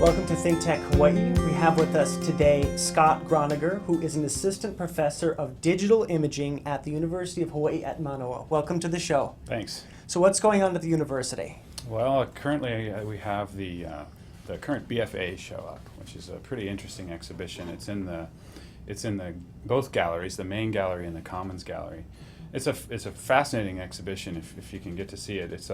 Welcome to ThinkTech Hawaii. We have with us today Scott Groeniger, who is an assistant professor of digital imaging at the University of Hawaii at Manoa. Welcome to the show. Thanks. So what's going on at the university? Well, currently we have the current BFA show up, which is a pretty interesting exhibition. It's in the both galleries, the main gallery and the Commons gallery. It's a fascinating exhibition if you can get to see it. There's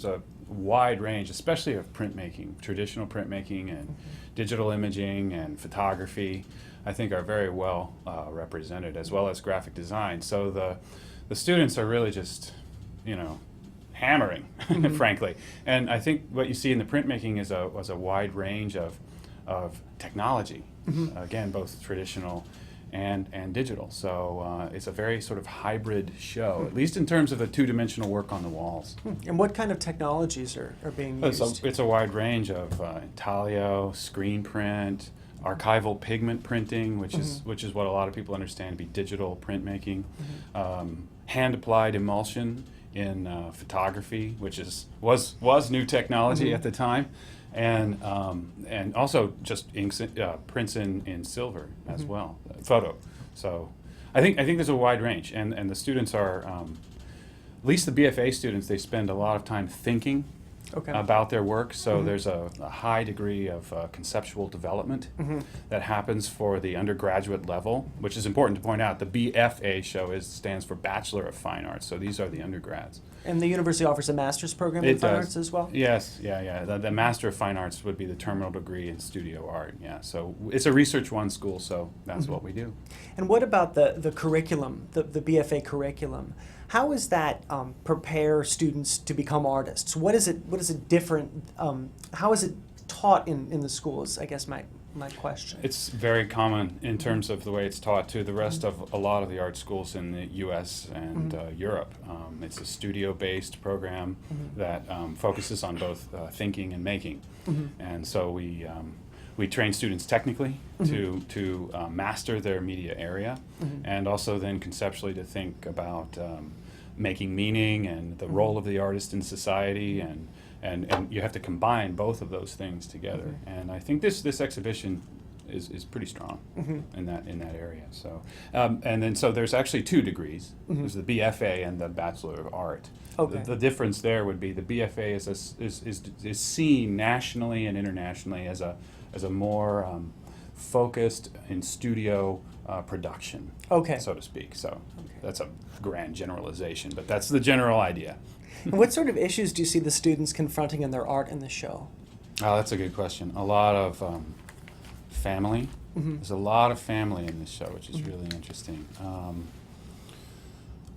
a wide range, especially of printmaking, traditional printmaking and digital imaging and photography. I think are very well represented, as well as graphic design. So the students are really just, hammering, frankly. And I think what you see in the printmaking is a wide range of technology. Again, both traditional and digital. So it's a very sort of hybrid show, at least in terms of the two-dimensional work on the walls. And what kind of technologies are being used? It's a wide range of intaglio, screen print, archival pigment printing, which is what a lot of people understand to be digital printmaking, hand-applied emulsion in photography, which was new technology at the time. And also just prints in silver as well, photo. So I think there's a wide range, and the students are, at least the BFA students, they spend a lot of time thinking about their work. So there's a high degree of conceptual development that happens for the undergraduate level, which is important to point out. The BFA stands for Bachelor of Fine Arts. So these are the undergrads. And the university offers a master's program in fine arts as well? Yes, yeah. The Master of Fine Arts would be the terminal degree in studio art, yeah. So it's a Research One school, so that's what we do. And what about the curriculum, the BFA curriculum? How does that prepare students to become artists? What is it different, how is it taught in the schools, I guess my question. It's very common in terms of the way it's taught to the rest of a lot of the art schools in the U.S. and Europe. It's a studio-based program that focuses on both thinking and making. And so we train students technically to master their media area, and also then conceptually to think about making meaning and the role of the artist in society, and you have to combine both of those things together. And I think this exhibition is pretty strong in that area. So and then so there's actually two degrees. There's the BFA and the Bachelor of Art. The difference there would be the BFA is seen nationally and internationally as a more focused in studio production, so to speak. So that's a grand generalization, but that's the general idea. And what sort of issues do you see the students confronting in their art in the show? Oh, that's a good question. A lot of family. There's a lot of family in this show, which is really interesting.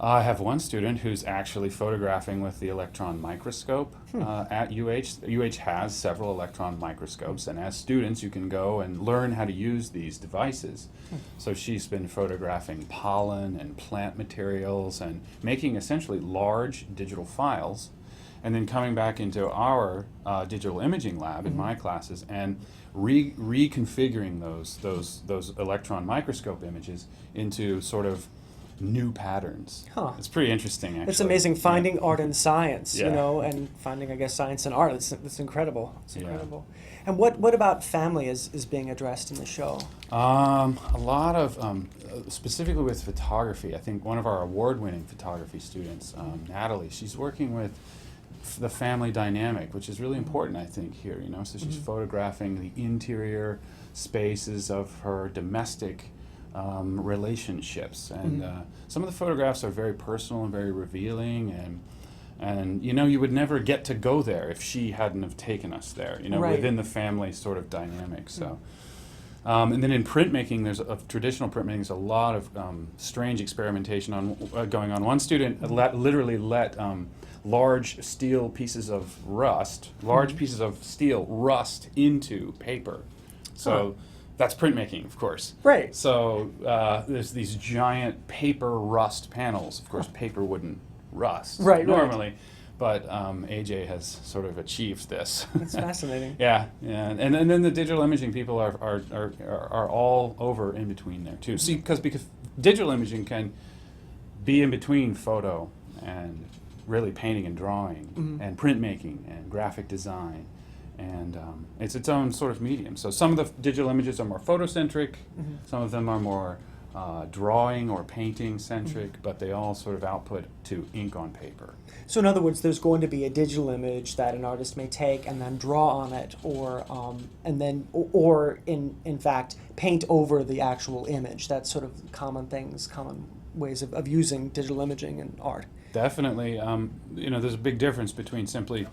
I have one student who's actually photographing with the electron microscope at UH. UH has several electron microscopes, and as students you can go and learn how to use these devices. So she's been photographing pollen and plant materials and making essentially large digital files, and then coming back into our digital imaging lab in my classes and reconfiguring those electron microscope images into sort of new patterns. It's pretty interesting, actually. It's amazing finding art and science, and finding, I guess, science and art. It's incredible. It's incredible. And what about family is being addressed in the show? A lot of, specifically with photography, I think one of our award-winning photography students, Natalie, she's working with the family dynamic, which is really important, I think, here. So she's photographing the interior spaces of her domestic relationships, and some of the photographs are very personal and very revealing, and you would never get to go there if she hadn't have taken us there, within the family sort of dynamic. So and then in printmaking, traditional printmaking, there's a lot of strange experimentation going on. One student literally let large steel pieces of steel rust into paper. So that's printmaking, of course. Right. So there's these giant paper rust panels. Of course, paper wouldn't rust normally, but AJ has sort of achieved this. That's fascinating. Yeah, and then the digital imaging people are all over in between there too. See, because digital imaging can be in between photo and really painting and drawing and printmaking and graphic design and it's its own sort of medium. So some of the digital images are more photocentric, some of them are more drawing or painting centric, but they all sort of output to ink on paper. So in other words, there's going to be a digital image that an artist may take and then draw on it, or in fact paint over the actual image. That's sort of common ways of using digital imaging in art. Definitely, there's a big difference between simply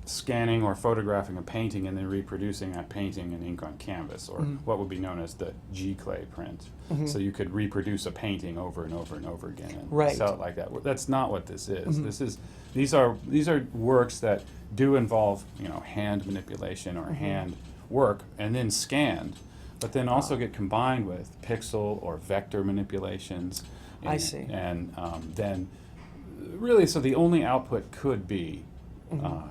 scanning or photographing a painting and then reproducing that painting in ink on canvas, or what would be known as the G-clay print. So you could reproduce a painting over and over and over again and sell it like that. That's not what this is. These are works that do involve hand manipulation or hand work and then scanned, but then also get combined with pixel or vector manipulations. I see. And then really, so the only output could be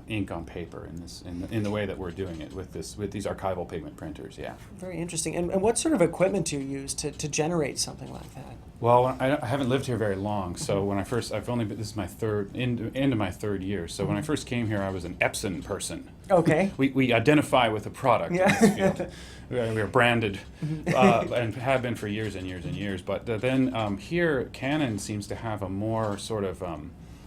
ink on paper in the way that we're doing it with these archival pigment printers. Yeah. Very interesting. And what sort of equipment do you use to generate something like that? Well, I haven't lived here very long, so when this is my end of my third year. So when I first came here, I was an Epson person. Okay. We identify with a product in this field. We are branded and have been for years and years and years. But then here, Canon seems to have a more sort of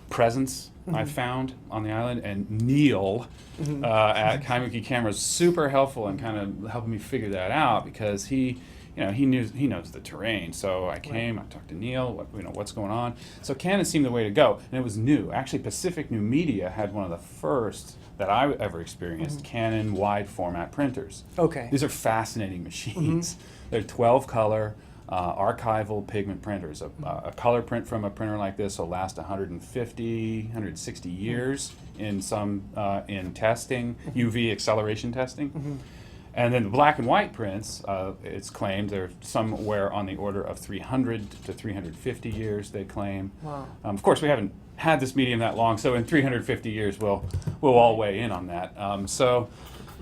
presence, I've found, on the island. And Neil at Kaimuki Cameras super helpful in kind of helping me figure that out, because he knows the terrain. So I came, I talked to Neil, what's going on. So Canon seemed the way to go, and it was new. Actually, Pacific New Media had one of the first that I ever experienced Canon wide format printers. Okay. These are fascinating machines. They're 12 color archival pigment printers. A color print from a printer like this will last 150, 160 years in in testing, UV acceleration testing. And then the black and white prints, it's claimed they're somewhere on the order of 300 to 350 years, they claim. Wow. Of course, we haven't had this medium that long, so in 350 years, we'll all weigh in on that. So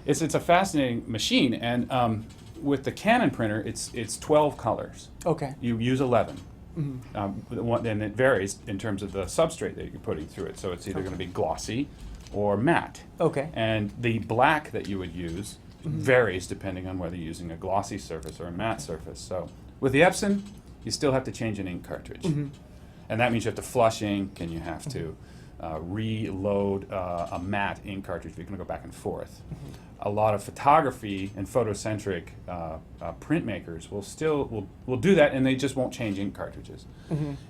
it's a fascinating machine, and with the Canon printer, it's 12 colors. Okay. You use 11. And it varies in terms of the substrate that you're putting through it. So it's either going to be glossy or matte. Okay. And the black that you would use varies depending on whether you're using a glossy surface or a matte surface. So with the Epson, you still have to change an ink cartridge. And that means you have to flush ink, and you have to reload a matte ink cartridge if you're going to go back and forth. A lot of photography and photocentric printmakers will do that, and they just won't change ink cartridges.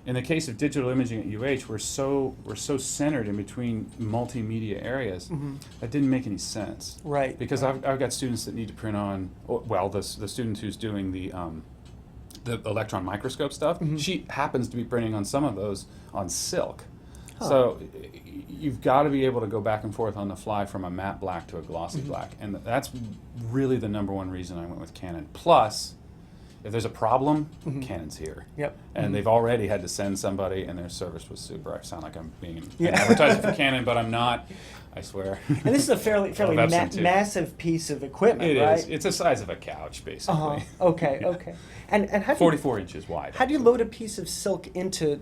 In the case of digital imaging at UH, we're so centered in between multimedia areas that didn't make any sense. Right. Because I've got students that need to print on, the student who's doing the electron microscope stuff, she happens to be printing on some of those on silk. So you've got to be able to go back and forth on the fly from a matte black to a glossy black. And that's really the number one reason I went with Canon. Plus, if there's a problem, Canon's here. Yep. And they've already had to send somebody, and their service was super. I sound like I'm being an advertiser for Canon, but I'm not. I swear. And this is a fairly massive piece of equipment, right? It is. It's the size of a couch, basically. Okay, okay. And how do 44 inches wide. How do you load a piece of silk into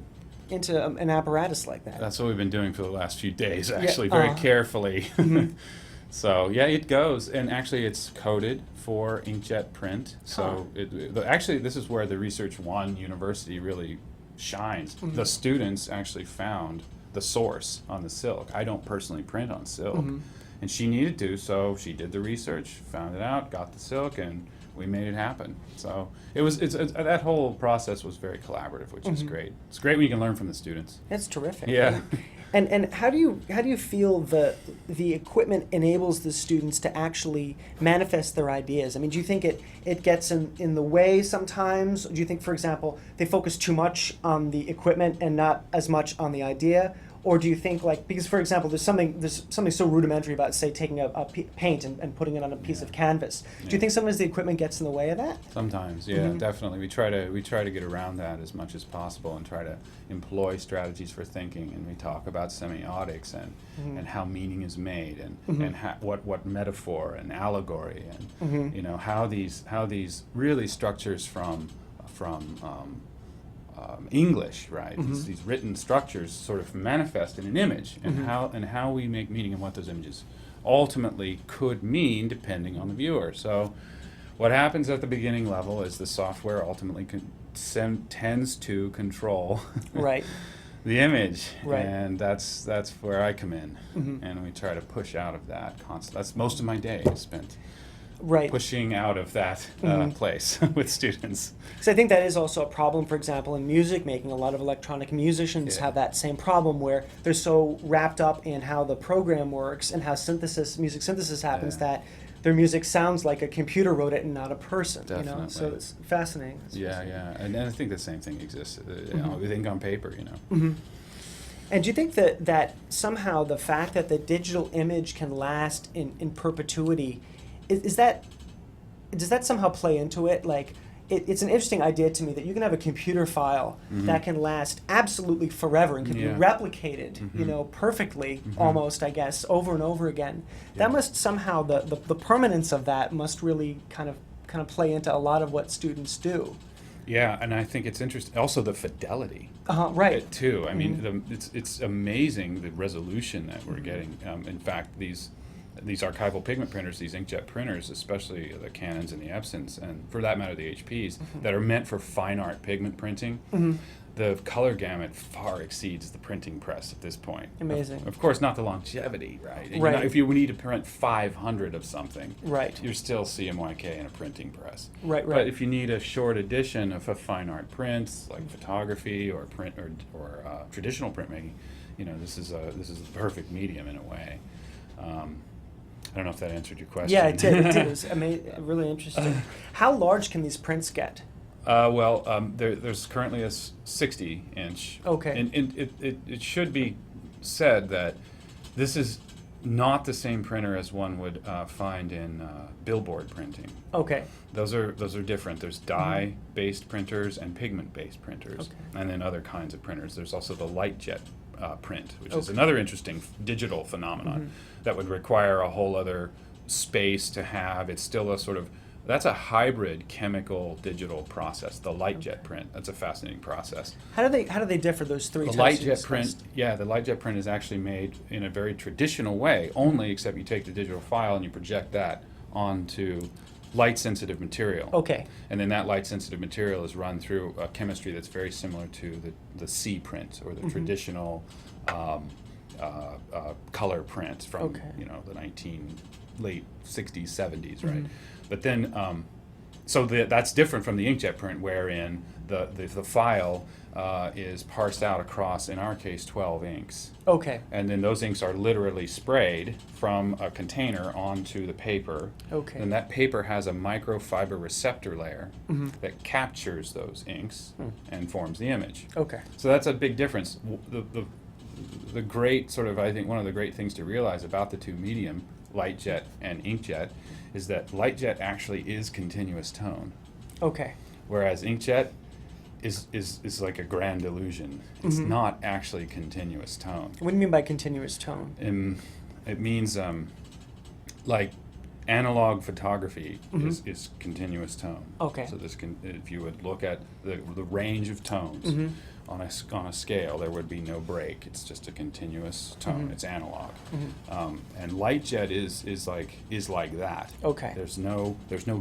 an apparatus like that? That's what we've been doing for the last few days, actually, very carefully. So yeah, it goes, and actually it's coded for inkjet print. So actually, this is where the Research One University really shines. The students actually found the source on the silk. I don't personally print on silk, and she needed to, so she did the research, found it out, got the silk, and we made it happen. So that whole process was very collaborative, which is great. It's great when you can learn from the students. That's terrific. Yeah. And how do you feel the equipment enables the students to actually manifest their ideas? I mean, do you think it gets in the way sometimes? Do you think, for example, they focus too much on the equipment and not as much on the idea? Or do you think, because for example, there's something so rudimentary about, say, taking a paint and putting it on a piece of canvas. Do you think sometimes the equipment gets in the way of that? Sometimes, yeah, definitely. We try to get around that as much as possible and try to employ strategies for thinking. And we talk about semiotics and how meaning is made and what metaphor and allegory and how these really structures from English, right? These written structures sort of manifest in an image, and how we make meaning and what those images ultimately could mean depending on the viewer. So what happens at the beginning level is the software ultimately tends to control Right. the image, Right. and that's where I come in, and we try to push out of that constant. That's most of my day is spent Right. pushing out of that place with students. So I think that is also a problem, for example, in music making. A lot of electronic musicians have that same problem where they're so wrapped up in how the program works and how music synthesis happens that their music sounds like a computer wrote it and not a person. You know, so it's fascinating. And I think the same thing exists. You know, we think on paper. You know. And do you think that somehow the fact that the digital image can last in perpetuity, does that somehow play into it? Like, it's an interesting idea to me that you can have a computer file that can last absolutely forever and can be replicated, you know, perfectly almost, I guess, over and over again. That must somehow, the permanence of that must really kind of play into a lot of what students do. Yeah, and I think it's interesting. Also, the fidelity. Right. Too. I mean, it's amazing the resolution that we're getting. In fact, these archival pigment printers, these inkjet printers, especially the Canons and the Epsons, and for that matter the HPs, that are meant for fine art pigment printing, the color gamut far exceeds the printing press at this point. Amazing. Of course, not the longevity, right? Right. If you need to print 500 of something, Right. you're still CMYK in a printing press. Right. But if you need a short edition of a fine art print, like photography or print or traditional printmaking, you know, this is the perfect medium in a way. I don't know if that answered your question. Yeah, it did. It was really interesting. How large can these prints get? There's currently a 60-inch. Okay. And it should be said that this is not the same printer as one would find in billboard printing. Okay. Those are different. There's dye-based printers and pigment-based printers, and then other kinds of printers. There's also the light jet print, which is another interesting digital phenomenon that would require a whole other space to have. It's still a sort of, that's a hybrid chemical digital process. The light jet print, that's a fascinating process. How do they differ, those three types? The light jet print, the light jet print is actually made in a very traditional way, only except you take the digital file and you project that onto light sensitive material. Okay. And then that light sensitive material is run through a chemistry that's very similar to the C print or the traditional color print from the late 60s, 70s, right? But then that's different from the inkjet print, wherein the file is parsed out across, in our case, 12 inks. Okay. And then those inks are literally sprayed from a container onto the paper. Okay. And that paper has a microfiber receptor layer that captures those inks and forms the image. Okay. So that's a big difference. The great sort of, I think one of the great things to realize about the two medium, light jet and inkjet, is that light jet actually is continuous tone. Okay. Whereas inkjet is like a grand illusion. It's not actually continuous tone. What do you mean by continuous tone? It means like analog photography is continuous tone. Okay. So if you would look at the range of tones on a scale, there would be no break. It's just a continuous tone. It's analog. And light jet is like that. Okay. There's no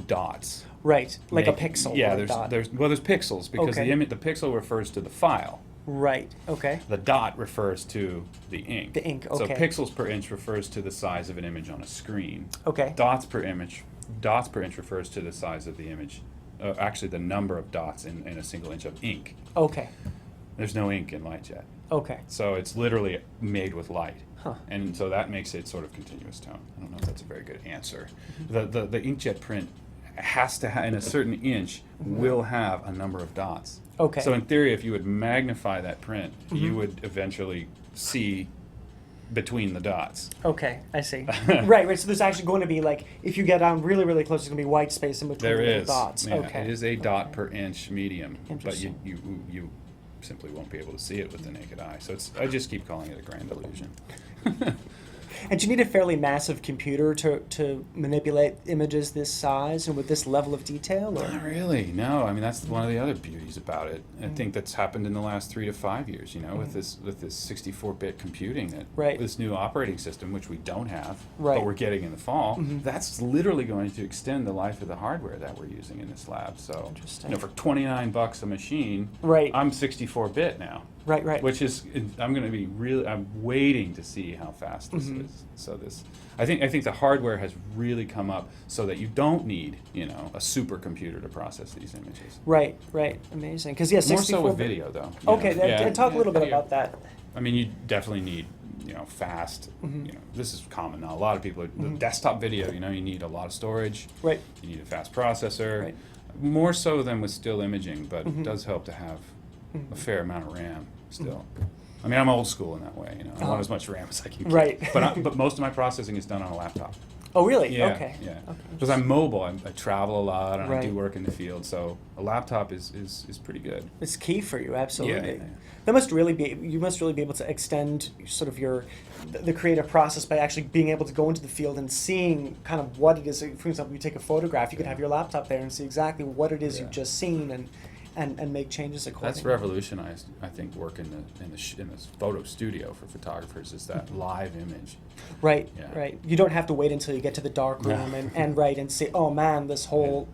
dots. Right, like a pixel. Yeah, or a dot. there's pixels because the pixel refers to the file. Right. Okay. The dot refers to the ink. The ink. So Okay. pixels per inch refers to the size of an image on a screen. Okay. Dots per inch refers to the size of the image. Actually, the number of dots in a single inch of ink. Okay. There's no ink in light jet. Okay. So it's literally made with light. Huh. And so that makes it sort of continuous tone. I don't know if that's a very good answer. The inkjet print has to in a certain inch will have a number of dots. Okay. So in theory, if you would magnify that print, you would eventually see between the dots. Okay, I see. Right. So there's actually going to be, like, if you get down really, really close, there's going to be white space in between There the is. dots. Yeah, Okay. it is a dot per inch medium, but Interesting. you simply won't be able to see it with the naked eye. So I just keep calling it a grand illusion. And do you need a fairly massive computer to manipulate images this size and with this level of detail? Or? Not really, no. I mean, that's one of the other beauties about it. I think that's happened in the last 3 to 5 years, with this 64-bit computing, that this new operating system, which we don't have, but we're getting in the fall, that's literally going to extend the life of the hardware that we're using in this lab. So, for $29 a machine, I'm 64-bit now. Right. Which is, I'm waiting to see how fast this is. So I think the hardware has really come up so that you don't need, a supercomputer to process these images. Right. Amazing. Because More so with video, though. Talk a little bit about that. I mean, you definitely need, fast. This is common now. A lot of people, the desktop video, you need a lot of storage. Right. You need a fast processor. More so than with still imaging, but it does help to have a fair amount of RAM still. I mean, I'm old school in that way. I want as much RAM as I can get. Right. But most of my processing is done on a laptop. Oh, really? Yeah. Okay. Yeah. Because I'm mobile. I travel a lot and I do Right. work in the field. So a laptop is pretty good. It's key for you, absolutely. Yeah. You must really be able to extend sort of the creative process by actually being able to go into the field and seeing kind of what it is. For example, you take a photograph, you could have your laptop there and see exactly what it is you've just seen and make changes accordingly. That's revolutionized, I think, work in the photo studio for photographers, is that live image. Right, Yeah. right. You don't have to wait until you get to the dark room and say, oh man, this whole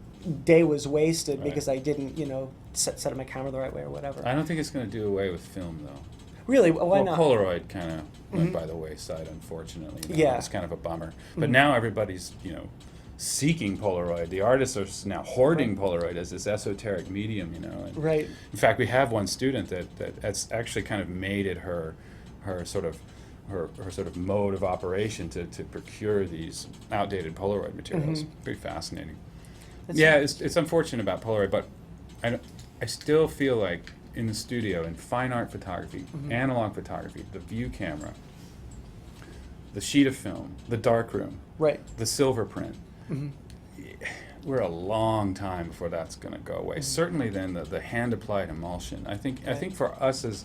day was wasted because I didn't, set up my camera the right way or whatever. I don't think it's going to do away with film, though. Really? Why not? Polaroid kind of went by the wayside, unfortunately. Yeah. It's kind of a bummer. But now everybody's, seeking Polaroid. The artists are now hoarding Polaroid as this esoteric medium, And Right. In fact, we have one student that's actually kind of made it her sort of mode of operation to procure these outdated Polaroid materials. Pretty fascinating. It's unfortunate about Polaroid, but I still feel like in the studio, in fine art photography, analog photography, the view camera, the sheet of film, the darkroom, the silver print, we're a long time before that's going to go away. Certainly then the hand-applied emulsion. I think for us as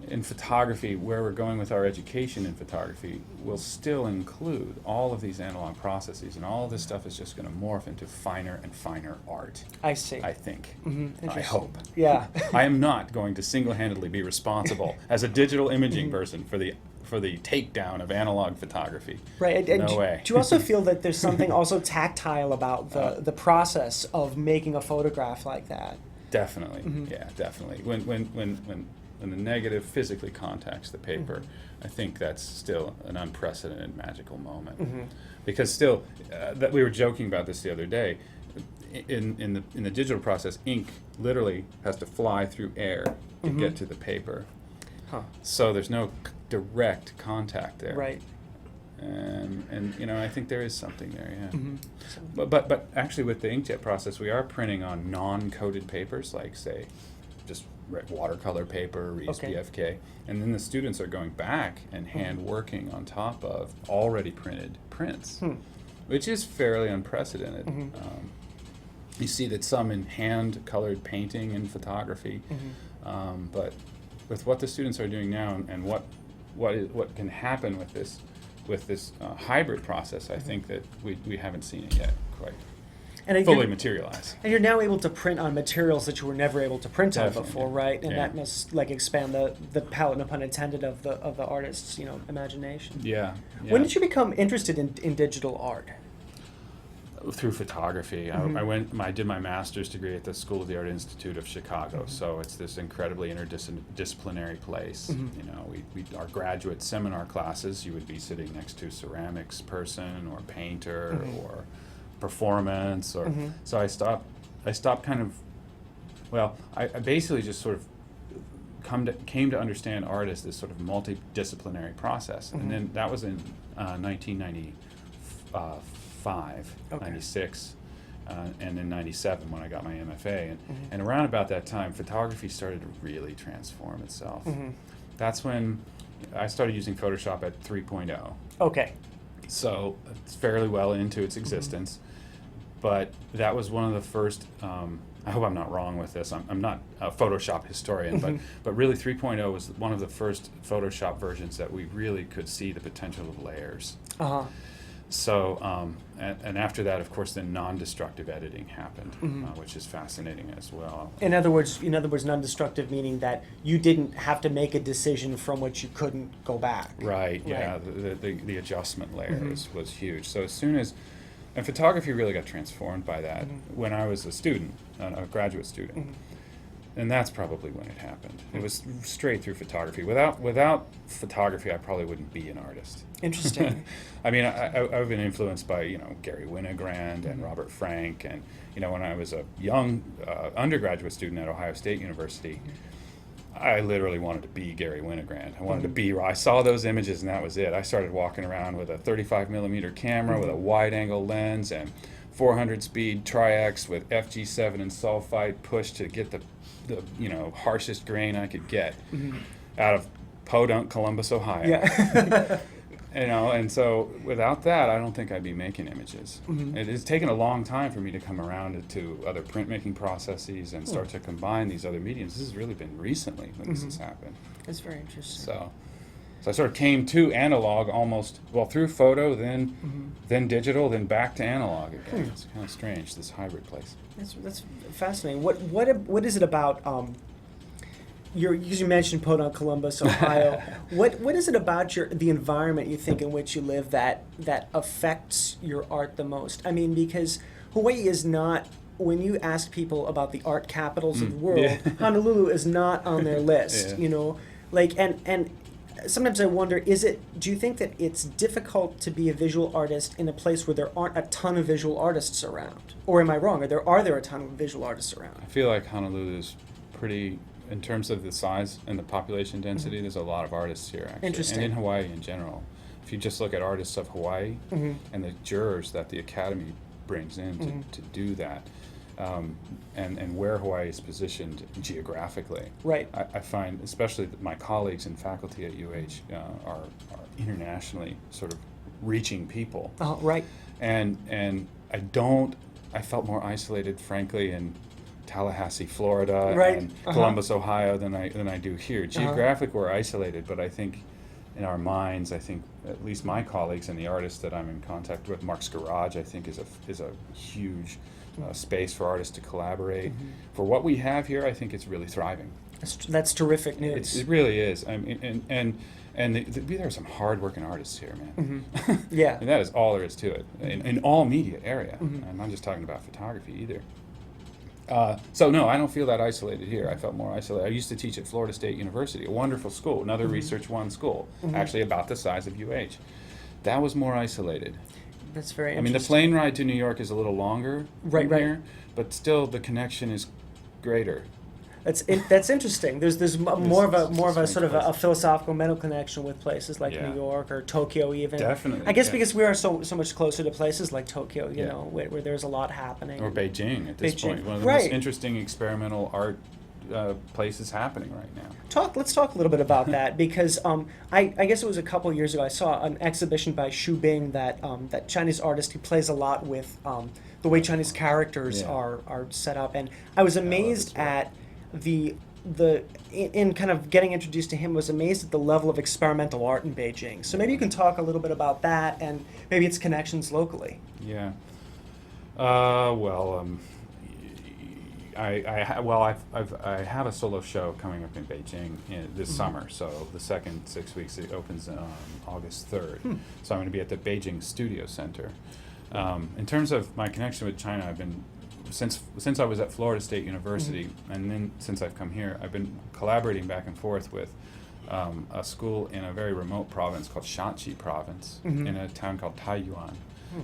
in photography, where we're going with our education in photography will still include all of these analog processes, and all of this stuff is just going to morph into finer and finer art. I see. I think. Interesting. I hope. Yeah. I am not going to single-handedly be responsible as a digital imaging person for the takedown of analog photography. Right. And no way. Do you also feel that there's something also tactile about the process of making a photograph like that? Definitely. Yeah, definitely. When the negative physically contacts the paper, I think that's still an unprecedented magical moment. Because still, that we were joking about this the other day. In the digital process, ink literally has to fly through air to get to the paper. So there's no direct contact there. Right. And I think there is something there, yeah. But actually with the inkjet process, we are printing on non-coated papers, like say, just watercolor paper, Reese BFK, and then the students are going back and hand working on top of already printed prints, which is fairly unprecedented. You see that some in hand-colored painting and photography, but with what the students are doing now and what can happen with this hybrid process, I think that we haven't seen it yet quite fully materialize. And you're now able to print on materials that you were never able to print on before, right? And Yeah. that must expand the palette, no pun intended, of the artist's imagination. Yeah. When did you become interested in digital art? Through photography. I did my master's degree at the School of the Art Institute of Chicago, so it's this incredibly interdisciplinary place. Our graduate seminar classes, you would be sitting next to a ceramics person or painter or performance, or so I stopped kind of, I basically just sort of came to understand art as this sort of multidisciplinary process, and then that was in 1995, 96, and in 97 when I got my MFA, and around about that time, photography started to really transform itself. That's when I started using Photoshop at 3.0. Okay. So it's fairly well into its existence, but that was one of the first I hope I'm not wrong with this. I'm not a Photoshop historian, but really 3.0 was one of the first Photoshop versions that we really could see the potential of layers. Uh-huh. So, and after that, of course, then non-destructive editing happened, which is fascinating as well. In other words, non-destructive meaning that you didn't have to make a decision from which you couldn't go back. Right. Yeah. The adjustment layer was huge. So as soon as, and photography really got transformed by that when I was a student, a graduate student. And that's probably when it happened. It was straight through photography. Without photography, I probably wouldn't be an artist. Interesting. I mean, I've been influenced by, Gary Winogrand and Robert Frank. And, when I was a young undergraduate student at Ohio State University, I literally wanted to be Gary Winogrand. I wanted to be, I saw those images and that was it. I started walking around with a 35 millimeter camera with a wide angle lens and 400 speed Tri-X with FG7 and sulfite push to get the harshest grain I could get out of Podunk, Columbus, Ohio. Yeah. And so without that, I don't think I'd be making images. It has taken a long time for me to come around to other printmaking processes and start to combine these other mediums. This has really been recently when this has happened. That's very interesting. So I sort of came to analog through photo, then digital, then back to analog again. It's kind of strange, this hybrid place. That's fascinating. What is it about? You mentioned Podunk, Columbus, Ohio. What is it about the environment you think in which you live that affects your art the most? I mean, because Hawaii is not. When you ask people about the art capitals of the world, Honolulu is not on their list. And sometimes I wonder, do you think that it's difficult to be a visual artist in a place where there aren't a ton of visual artists around? Or am I wrong? Are there a ton of visual artists around? I feel like Honolulu is pretty, in terms of the size and the population density, there's a lot of artists here, actually. Interesting. And in Hawaii in general. If you just look at artists of Hawaii and the jurors that the Academy brings in to do that, and where Hawaii is positioned geographically. Right. I find, especially my colleagues and faculty at UH are internationally sort of reaching people. Right. And I felt more isolated, frankly, in Tallahassee, Florida, and Columbus, Ohio, than I do here. Geographically, we're isolated, but I think in our minds, at least my colleagues and the artists that I'm in contact with, Mark's Garage, I think is a huge space for artists to collaborate. For what we have here, I think it's really thriving. That's terrific news. It really is. I mean, and there are some hard-working artists here, man. Yeah. And that is all there is to it in all media area. I'm not just talking about photography either. So no, I don't feel that isolated here. I felt more isolated. I used to teach at Florida State University, a wonderful school, another Research One school, actually about the size of UH. That was more isolated. That's very interesting. I mean, the plane ride to New York is a little longer right. here, but still the connection is greater. That's interesting. There's more of a sort of a philosophical mental connection with places like New York or Tokyo even. Definitely. I guess because we are so much closer to places like Tokyo, where there's a lot happening. Or Beijing at this point. One of the most interesting experimental art places happening right now. Let's talk a little bit about that because I guess it was a couple years ago I saw an exhibition by Xu Bing that Chinese artist who plays a lot with the way Chinese characters are set up, and I was amazed at in kind of getting introduced to him, was amazed at the level of experimental art in Beijing. So maybe you can talk a little bit about that and maybe its connections locally. Yeah. I have a solo show coming up in Beijing this summer. So the second 6 weeks, it opens on August 3rd. So I'm going to be at the Beijing Studio Center. In terms of my connection with China, I've been since I was at Florida State University, and then since I've come here, I've been collaborating back and forth with a school in a very remote province called Shaanxi Province in a town called Taiyuan.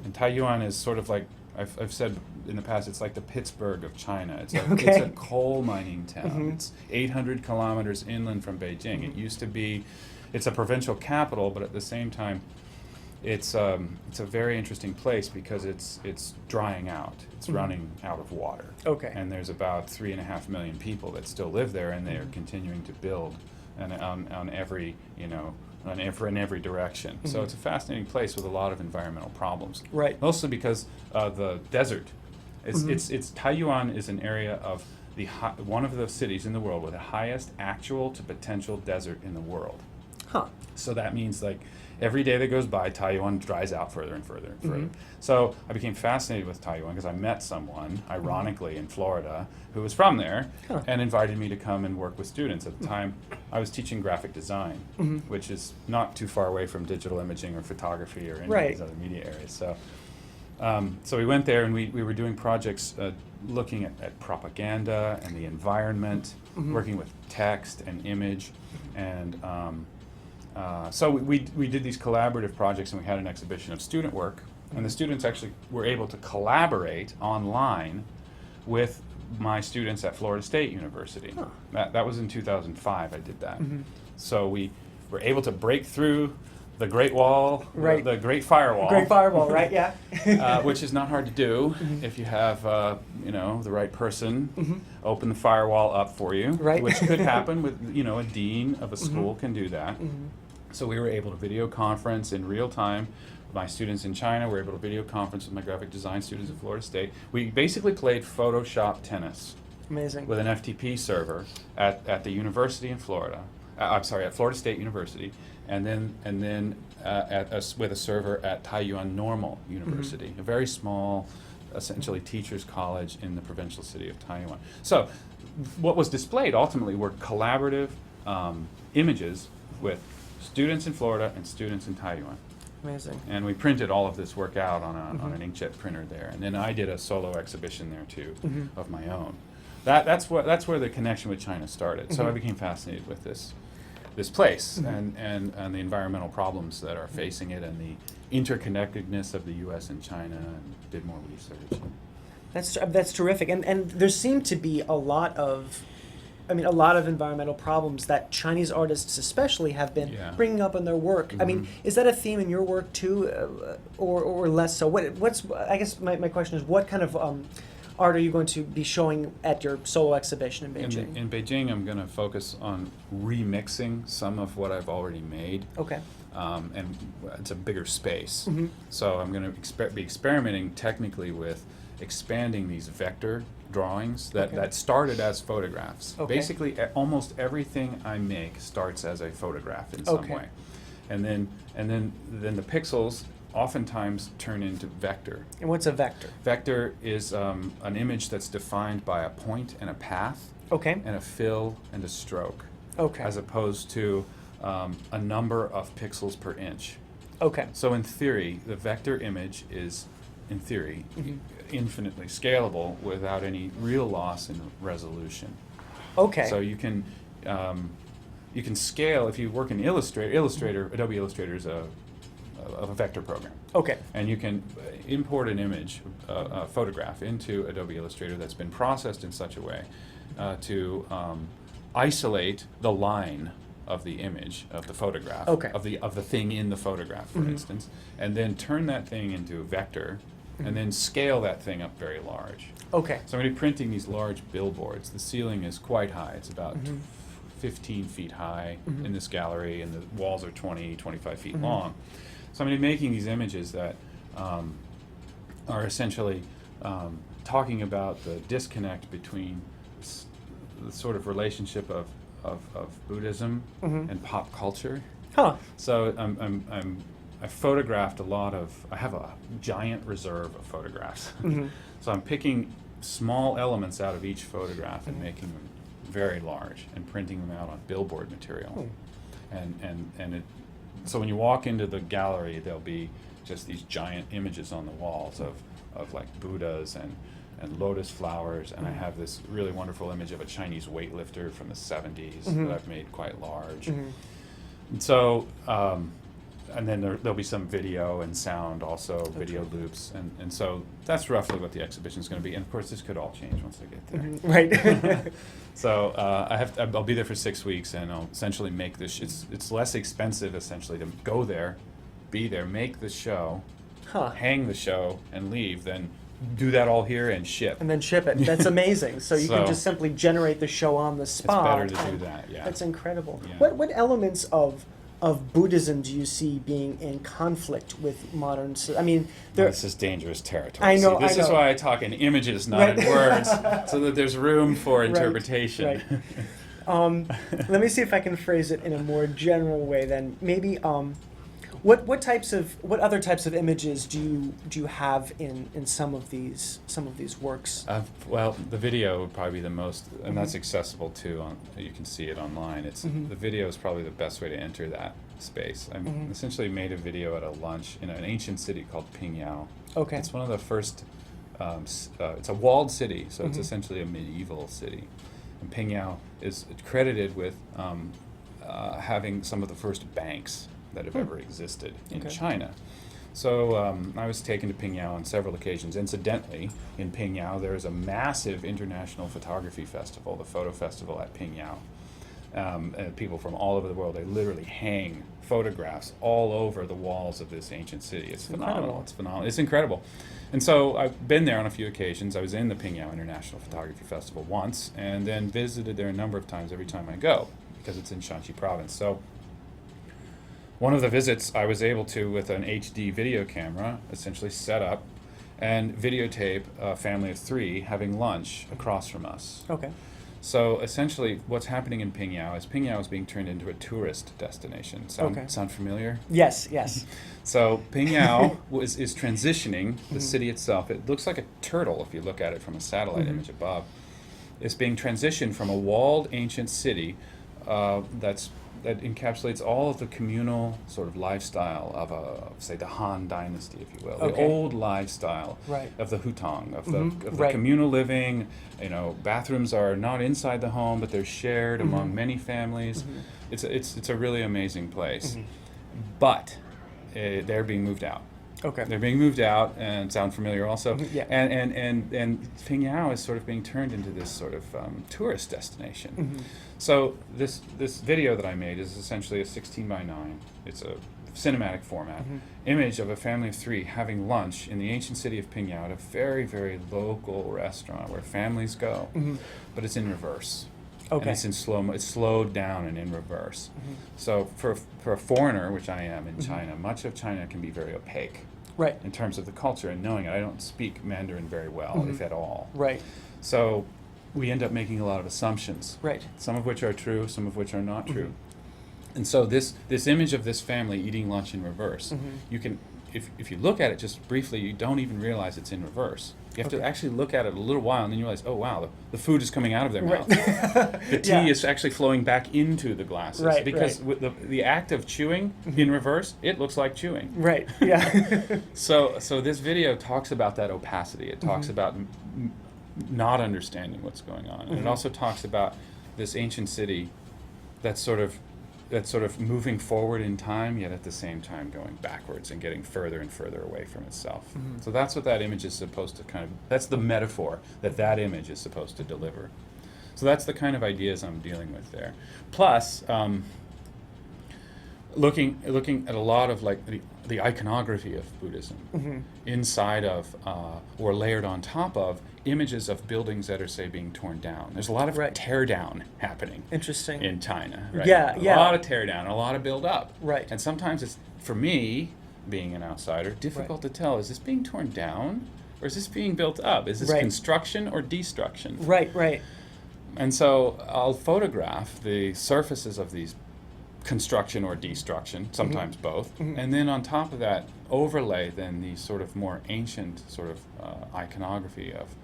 And Taiyuan is sort of like, I've said in the past, it's like the Pittsburgh of China. It's a coal mining town. It's 800 kilometers inland from Beijing. It used to be, it's a provincial capital, but at the same time, it's a very interesting place because it's drying out. It's running out of water. Okay. And there's about 3.5 million people that still live there, and they are continuing to build, and on every in every direction. So it's a fascinating place with a lot of environmental problems. Right. Mostly because the desert It's Taiyuan is an area of one of the cities in the world with the highest actual to potential desert in the world. Huh. So that means like every day that goes by, Taiyuan dries out further and further and further. So I became fascinated with Taiyuan because I met someone, ironically, in Florida who was from there and invited me to come and work with students. At the time, I was teaching graphic design, which is not too far away from digital imaging or photography or any of these other media areas. So we went there and we were doing projects looking at propaganda and the environment, working with text and image, and so we did these collaborative projects, and we had an exhibition of student work, and the students actually were able to collaborate online with my students at Florida State University. That was in 2005 I did that. So we were able to break through the Great Wall, the Great Firewall. Great Firewall, right, yeah. Which is not hard to do if you have the right person open the firewall up for you, which could happen with a dean of a school can do that. So we were able to video conference in real time. My students in China were able to video conference with my graphic design students at Florida State. We basically played Photoshop tennis. Amazing. With an FTP server at the university in Florida. At Florida State University, and then with a server at Taiyuan Normal University, a very small, essentially teachers' college in the provincial city of Taiyuan. So, what was displayed ultimately were collaborative images with students in Florida and students in Taiyuan. Amazing. And we printed all of this work out on an inkjet printer there, and then I did a solo exhibition there too of my own. That's where the connection with China started. So I became fascinated with this place and the environmental problems that are facing it and the interconnectedness of the U.S. and China, and did more research. That's terrific. And there seem to be a lot of environmental problems that Chinese artists especially have been bringing up in their work. I mean, is that a theme in your work too, or less so? I guess my question is, what kind of art are you going to be showing at your solo exhibition in Beijing? In Beijing, I'm going to focus on remixing some of what I've already made. Okay. And it's a bigger space. So I'm going to be experimenting technically with expanding these vector drawings that started as photographs. Basically, almost everything I make starts as a photograph in some way. And then the pixels oftentimes turn into vector. And what's a vector? Vector is an image that's defined by a point and a path, and a fill and a stroke, as opposed to a number of pixels per inch. So in theory, the vector image is, in theory, infinitely scalable without any real loss in resolution. So you can scale if you work in Illustrator. Adobe Illustrator is a vector program. And you can import an image, a photograph, into Adobe Illustrator that's been processed in such a way to isolate the line of the image of the photograph, of the thing in the photograph, for instance, and then turn that thing into a vector, and then scale that thing up very large. So I'm going to be printing these large billboards. The ceiling is quite high. It's about 15 feet high in this gallery, and the walls are 20, 25 feet long. So I'm going to be making these images that are essentially talking about the disconnect between the sort of relationship of Buddhism and pop culture. So I photographed I have a giant reserve of photographs. So I'm picking small elements out of each photograph and making them very large and printing them out on billboard material. So when you walk into the gallery, there'll be just these giant images on the walls of like Buddhas and lotus flowers, and I have this really wonderful image of a Chinese weightlifter from the 70s that I've made quite large. And so, and then there'll be some video and sound also, video loops, and so that's roughly what the exhibition is going to be. And of course, this could all change once I get there. So I'll be there for 6 weeks, and I'll essentially make this. It's less expensive essentially to go there, be there, make the show, hang the show, and leave than do that all here and ship. And then ship it. That's amazing. So you can just simply generate the show on the spot. It's better to do that. Yeah. That's incredible. Yeah. What elements of of Buddhism do you see being in conflict with modern? I mean, there. This is dangerous territory. I know. See, this is why I talk in images, not in words, so that there's room for interpretation. Right. Let me see if I can phrase it in a more general way. Then maybe. What other types of images do you have in some of these works? Well, the video would probably be the most, and that's accessible too. You can see it online. The video is probably the best way to enter that space. I essentially made a video at a lunch in an ancient city called Pingyao. Okay. It's one of the first. It's a walled city, so it's essentially a medieval city. And Pingyao is credited with having some of the first banks that have ever existed in China. So I was taken to Pingyao on several occasions. Incidentally, in Pingyao, there is a massive international photography festival, the Photo Festival at Pingyao. And people from all over the world, they literally hang photographs all over the walls of this ancient city. It's phenomenal. It's phenomenal. It's incredible. And so I've been there on a few occasions. I was in the Pingyao International Photography Festival once, and then visited there a number of times every time I go, because it's in Shanxi province. So one of the visits I was able to, with an HD video camera, essentially set up and videotape a family of 3 having lunch across from us. Okay. So essentially what's happening in Pingyao is being turned into a tourist destination. Sound familiar? Yes, yes. So Pingyao is transitioning, the city itself. It looks like a turtle if you look at it from a satellite image above. It's being transitioned from a walled ancient city that encapsulates all of the communal sort of lifestyle of say, the Han Dynasty, if you will. The old lifestyle of the hutong, of the communal living. You know, bathrooms are not inside the home, but they're shared among many families. It's a really amazing place. But they're being moved out. Okay. They're being moved out, and sound familiar also. Yeah. And Pingyao is sort of being turned into this sort of tourist destination. So this video that I made is essentially a 16 by 9. It's a cinematic format image of a family of 3 having lunch in the ancient city of Pingyao at a very, very local restaurant where families go, but it's in reverse. Okay. And it's in slow. It's slowed down and in reverse. So for a foreigner, which I am in China, much of China can be very opaque. Right. In terms of the culture and knowing it. I don't speak Mandarin very well, if at all. Right. So we end up making a lot of assumptions. Right. Some of which are true, some of which are not true. And so this image of this family eating lunch in reverse, you can, if you look at it just briefly, you don't even realize it's in reverse. You have to actually look at it a little while, and then you realize, oh wow, the food is coming out of their mouth. The tea is actually flowing back into the glasses. Because with the act of chewing in reverse, it looks like chewing. Right. Yeah. So this video talks about that opacity. It talks about not understanding what's going on, and it also talks about this ancient city that's sort of moving forward in time, yet at the same time going backwards and getting further and further away from itself. So that's what that image is supposed to that's the metaphor that image is supposed to deliver. So that's the kind of ideas I'm dealing with there. Plus, looking at a lot of like the iconography of Buddhism inside of or layered on top of images of buildings that are, say, being torn down. There's a lot of tear down happening. Interesting. In China, right? Yeah, A lot of tear down, a lot of build up. Right. And sometimes it's, for me, being an outsider, difficult to tell, is this being torn down or is this being built up? Is this construction or destruction? Right, right. And so I'll photograph the surfaces of these construction or destruction, sometimes both, and then on top of that overlay then the sort of more ancient sort of iconography of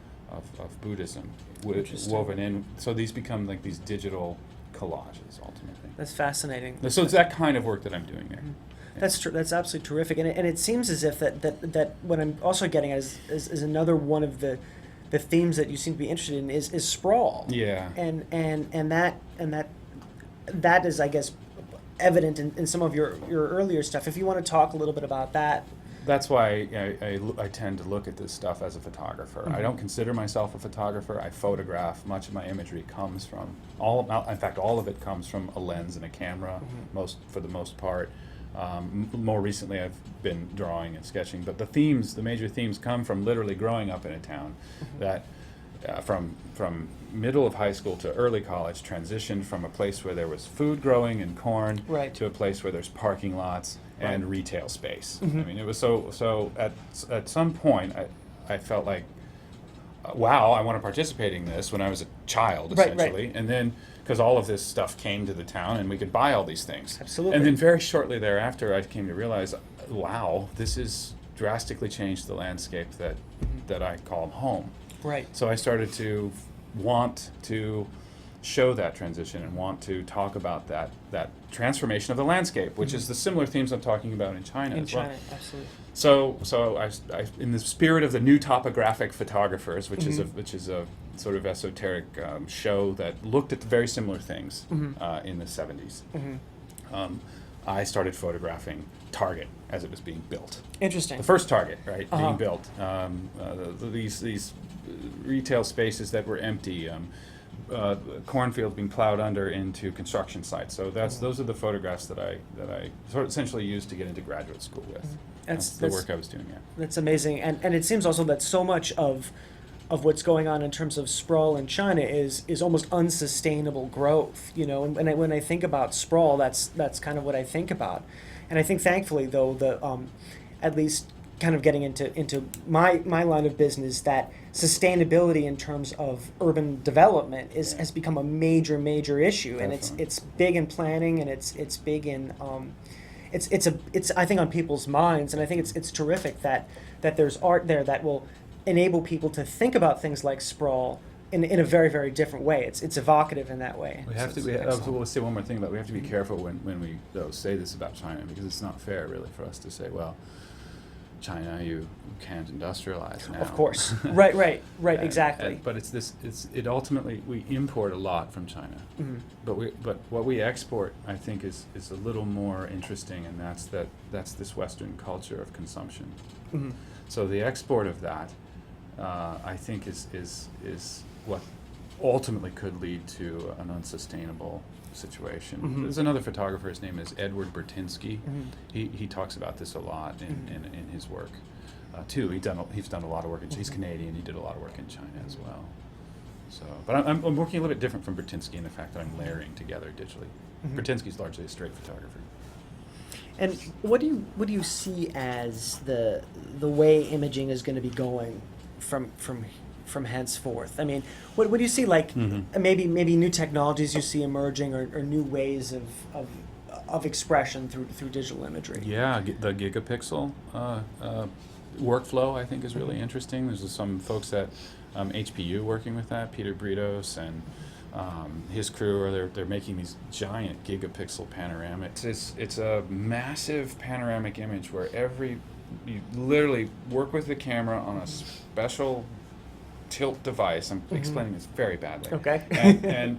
Buddhism woven in. So these become like these digital collages ultimately. That's fascinating. So it's that kind of work that I'm doing there. That's that's absolutely terrific, and it seems as if that what I'm also getting at is another one of the themes that you seem to be interested in is sprawl. Yeah. And that is, I guess, evident in some of your earlier stuff. If you want to talk a little bit about that. That's why I tend to look at this stuff as a photographer. I don't consider myself a photographer. I photograph. Much of my imagery comes from all of it comes from a lens and a camera, for the most part. More recently, I've been drawing and sketching, but the major themes come from literally growing up in a town that from middle of high school to early college, transitioned from a place where there was food growing and corn Right. to a place where there's parking lots and Right. retail space. Mhm. I mean, it was so at some point I felt like, wow, I want to participate in this when I was a child, Right, right. essentially. And then, because all of this stuff came to the town and we could buy all these things. Absolutely. And then very shortly thereafter, I came to realize, wow, this has drastically changed the landscape that I call home. Right. So I started to want to show that transition and want to talk about that transformation of the landscape, which is the similar themes I'm talking about in China In as well. China, absolutely. So I, in the spirit of the new topographic photographers, which is a sort of esoteric show that looked at very similar things in the 70s, I started photographing Target as it was being built. Interesting. The first Target, right, Uh-huh. being built. These retail spaces that were empty. Cornfields being plowed under into construction sites. So those are the photographs that I sort of essentially used to get into graduate school with. That's the work I was doing. Yeah. That's amazing, and it seems also that so much of what's going on in terms of sprawl in China is almost unsustainable growth. You know, and when I think about sprawl, that's kind of what I think about, and I think thankfully though at least kind of getting into my line of business, that sustainability in terms of urban development has become a major issue. Definitely. And it's big in planning, and it's big in it's I think on people's minds, and I think it's terrific that there's art there that will enable people to think about things like sprawl in a very different way. It's evocative in that way. We have So to. it's excellent. Let's say one more thing about. We have to be careful when we say this about China, because it's not fair, really, for us to say, well, China, you can't industrialize now. Of course. right, exactly. But it ultimately, we import a lot from China. Mhm. But what we export, I think, is a little more interesting, and that's this Western culture of consumption. Mhm. So the export of that, I think, is what ultimately could lead to an unsustainable situation. Mhm. There's another photographer. His name is Edward Bertinsky. Mhm. He talks about this a lot in his work too. He's done a lot of work. He's Canadian. He did a lot of work in China as well. So, but I'm working a little bit different from Bertinsky in the fact that I'm layering together digitally. Mhm. Bertinsky's largely a straight photographer. And what do you see as the way imaging is going to be going from henceforth? I mean, what do you see, like maybe new technologies you see emerging, or new ways of expression through digital imagery? Yeah, the gigapixel workflow, I think, is really interesting. There's some folks at HPU working with that, Peter Britos and his crew, they're making these giant gigapixel panoramics. It's a massive panoramic image where you literally work with the camera on a special tilt device. I'm explaining this very badly. Okay.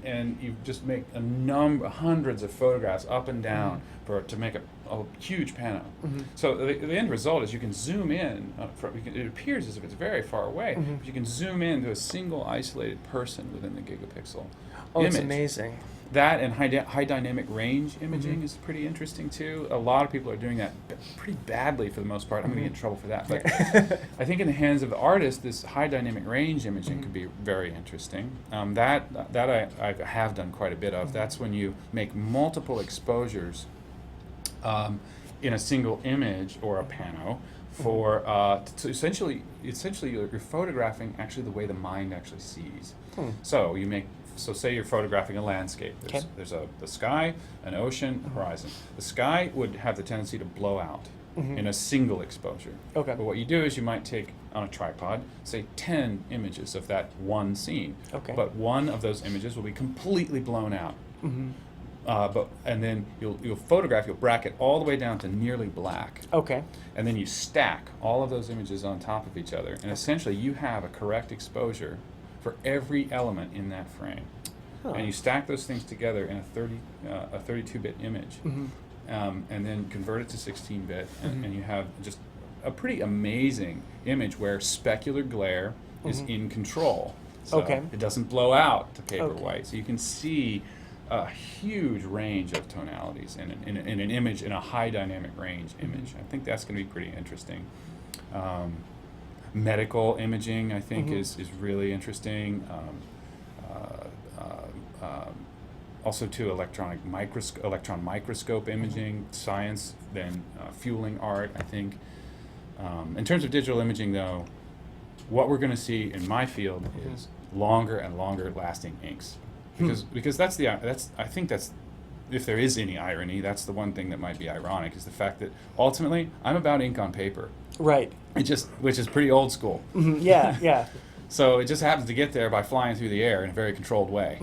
and you just make hundreds of photographs up and down to make a huge pano. So the end result is you can zoom in. It appears as if it's very far away, but you can zoom in to a single isolated person within the gigapixel image. It's amazing. That and high dynamic range imaging is pretty interesting too. A lot of people are doing that pretty badly for the most part. I'm going to get in trouble for that. But I think in the hands of the artist, this high dynamic range imaging could be very interesting. That I have done quite a bit of. That's when you make multiple exposures in a single image or a pano for so essentially you're photographing actually the way the mind actually sees. So say you're photographing a landscape. There's the sky, an ocean, a horizon. The sky would have the tendency to blow out in a single exposure. Okay. But what you do is you might take on a tripod, say 10 images of that one scene. Okay. But one of those images will be completely blown out. And then you'll bracket all the way down to nearly black. Okay. And then you stack all of those images on top of each other, and essentially you have a correct exposure for every element in that frame. And you stack those things together in a 32-bit image, and then convert it to 16-bit, and you have just a pretty amazing image where specular glare is in control. So it doesn't blow out to paper white. So you can see a huge range of tonalities in an image, in a high dynamic range image. I think that's going to be pretty interesting. medical imaging, I think, Mhm. is really interesting. Also, too, electron microscope imaging, science, then fueling art, I think. In terms of digital imaging, though, what we're going to see in my field is longer and longer lasting inks, because that's I think that's, if there is any irony, that's the one thing that might be ironic, is the fact that ultimately I'm about ink on paper. Right. Which is pretty old school. Yeah, yeah. So it just happens to get there by flying through the air in a very controlled way.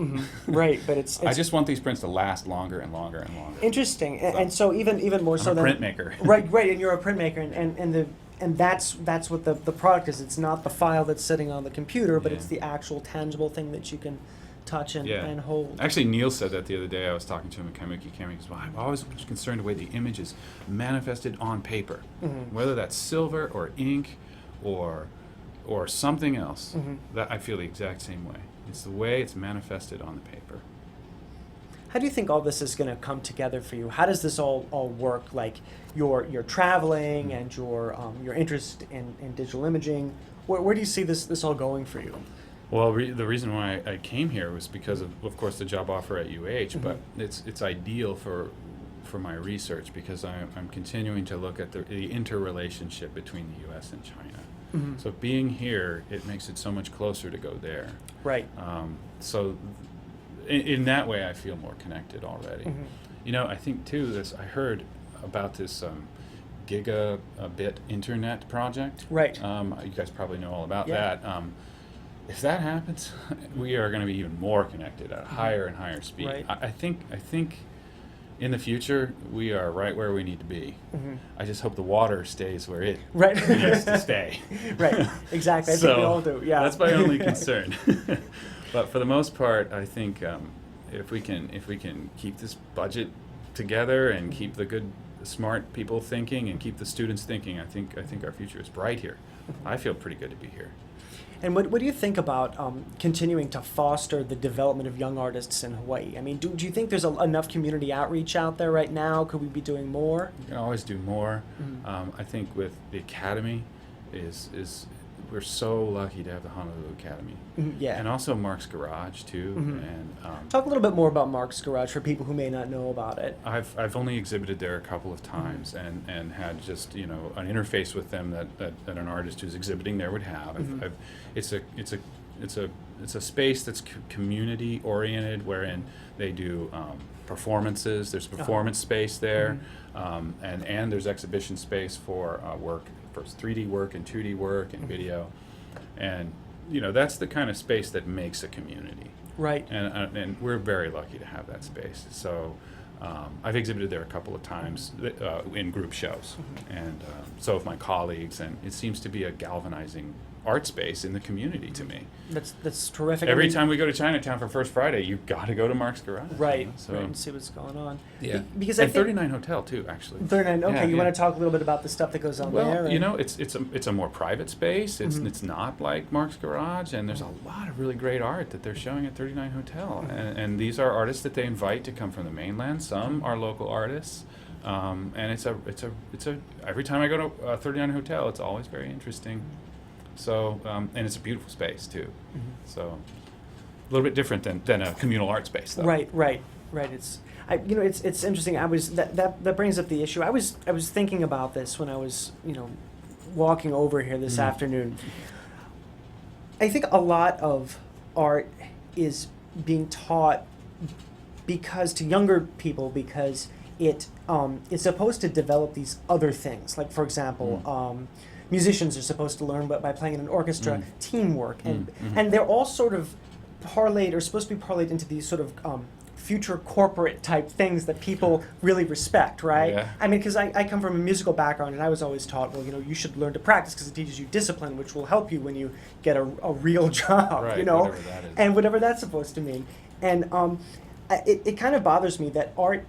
Right, but it's I just want these prints to last longer and longer and longer. interesting, and so even more so I'm a than printmaker. right, and you're a printmaker, and that's what the product is. It's not the file that's sitting on the computer, but Yeah. it's the actual tangible thing that you can touch and, Yeah. and hold. Actually, Neil said that the other day. I was talking to him at Kaimuki Kami, because I'm always concerned the way the image is manifested on paper, whether that's silver or ink or something else. That I feel the exact same way. It's the way it's manifested on the paper. How do you think all this is going to come together for you? How does this all work? Like your traveling and your interest in digital imaging. Where do you see this all going for you? Well, the reason why I came here was because of course, the job offer at UH, but it's ideal for my research, because I'm continuing to look at the interrelationship between the U.S. and China. So being here, it makes it so much closer to go there. Right. So in that way, I feel more connected already. You know, I think too, I heard about this gigabit internet project. Right. You guys probably know all about Yeah. that. If that happens, we are going to be even more connected at a higher and higher speed. Right. I think in the future, we are right where we need to be. I just hope the water stays where it Right. needs to stay. Right. Exactly. I So think we all do. Yeah. that's my only concern. But for the most part, I think if we can keep this budget together and keep the good, smart people thinking and keep the students thinking, I think our future is bright here. I feel pretty good to be here. And what do you think about continuing to foster the development of young artists in Hawaii? I mean, do you think there's enough community outreach out there right now? Could we be doing more? We can always do more. I think with the academy is we're so lucky to have the Honolulu Academy. Yeah. And also Mark's Garage too. And Talk a little bit more about Mark's Garage for people who may not know about it. I've only exhibited there a couple of times and had just an interface with them that an artist who's exhibiting there would have. It's a space that's community oriented, wherein they do performances. There's performance space there, and there's exhibition space for work, for 3D work and 2D work and video, and that's the kind of space that makes a community. Right. And we're very lucky to have that space. So I've exhibited there a couple of times in group shows, and so have my colleagues, and it seems to be a galvanizing art space in the community to me. That's terrific. Every time we go to Chinatown for First Friday, you've got to go to Mark's Garage. Right. So Right, and see what's going on. yeah, Because I and think 39 Hotel too, actually. 39. Okay, Yeah, you yeah. want to talk a little bit about the stuff that goes on there? Well, it's a more private space. It's not like Mark's Garage, and there's a lot of really great art that they're showing at 39 Hotel, and these are artists that they invite to come from the mainland. Some are local artists, and it's a every time I go to 39 Hotel, it's always very interesting. So and it's a beautiful space too. So a little bit different than a communal art space, though. Right. It's interesting. That brings up the issue. I was thinking about this when I was walking over here this afternoon. I think a lot of art is being taught to younger people because it's supposed to develop these other things. Like, for example, musicians are supposed to learn by playing in an orchestra, teamwork, and they're all sort of supposed to be parlayed into these sort of future corporate type things that people really respect, right? Yeah. I mean, because I come from a musical background, and I was always taught, well, you should learn to practice because it teaches you discipline, which will help you when you get a real job, Right, whatever that is. and whatever that's supposed to mean. And it kind of bothers me that art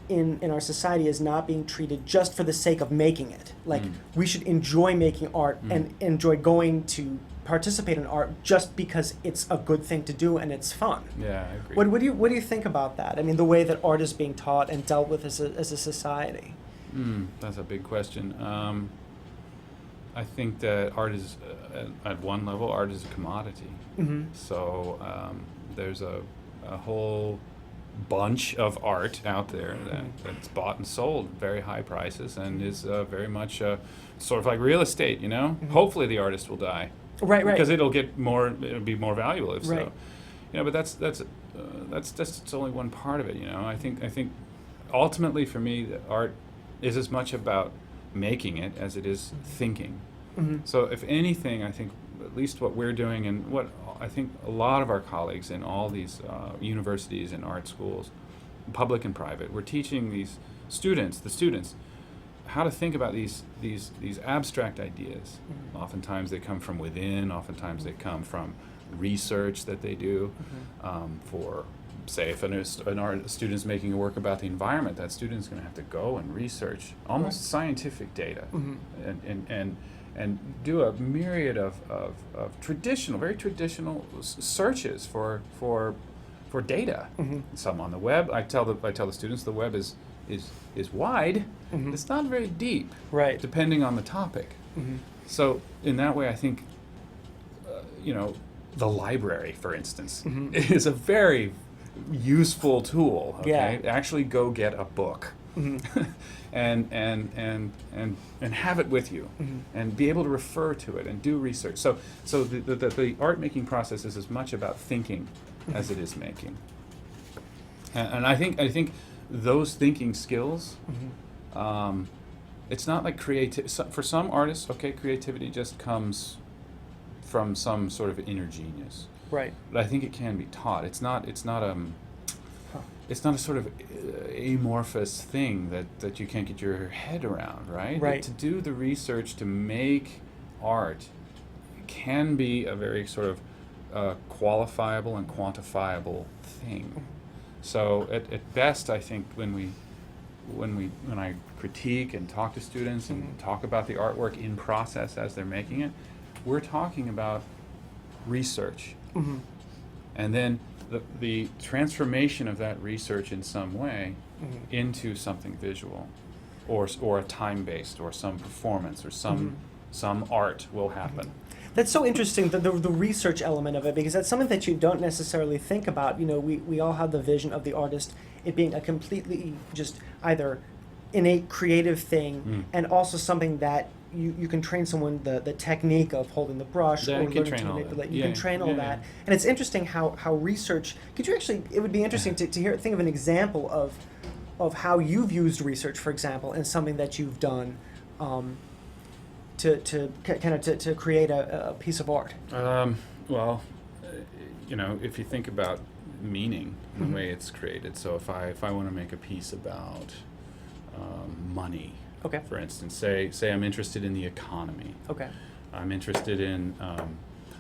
in our society is not being treated just for the sake of making it. Like, we should enjoy making art and enjoy going to participate in art just because it's a good thing to do and it's fun. Yeah, I agree. What do you think about that? I mean, the way that art is being taught and dealt with as a society. That's a big question. I think that art is, at one level, art is a commodity. Mm-hmm. So there's a whole bunch of art out there that's bought and sold at very high prices and is very much sort of like real estate, you know? Mm-hmm. Hopefully the artist will die. Right. Because it'll be more valuable if Right. so. You know, but that's only one part of it, you know? I think ultimately for me, the art is as much about making it as it is thinking. Mm-hmm. So if anything, I think at least what we're doing and what I think a lot of our colleagues in all these universities and art schools, public and private, we're teaching the students, how to think about these abstract ideas. Mm-hmm. Oftentimes they come from within, oftentimes they come from research that they do. For, say, if an art student's making a work about the environment, that student's going to have to go and research almost scientific data and do a myriad of very traditional searches for data. Mm-hmm. Some on the web. I tell the students the web is wide. Mm-hmm. It's not very deep, Right. depending on the topic. Mm-hmm. So in that way, I think the library, for instance, is a very useful tool. Okay, Yeah. actually go get a book. Mm-hmm. and have it with you, and be able to refer to it and do research. So the art making process is as much about thinking as it is making. And I think those thinking skills, it's not like for some artists, okay, creativity just comes from some sort of inner genius. Right. But I think it can be taught. It's not a sort of amorphous thing that you can't get your head around, right? Right. To do the research to make art can be a very sort of qualifiable and quantifiable thing. So at best, I think when I critique and talk to students and talk about the artwork in process as they're making it, we're talking about research. Mm-hmm. And then the transformation of that research in some way into something visual, or a time-based, or some performance, or some art will happen. That's so interesting, the research element of it, because that's something that you don't necessarily think about. You know, we all have the vision of the artist, it being a completely just either innate creative thing and also something that you can train someone the technique of holding the brush or learning to manipulate. You can train all that. And it's interesting how research, it would be interesting to think of an example of how you've used research, for example, in something that you've done to create a piece of art. Well, if you think about meaning and the way it's created, so if I want to make a piece about money, Okay. for instance, say I'm interested in the economy. Okay. I'm interested in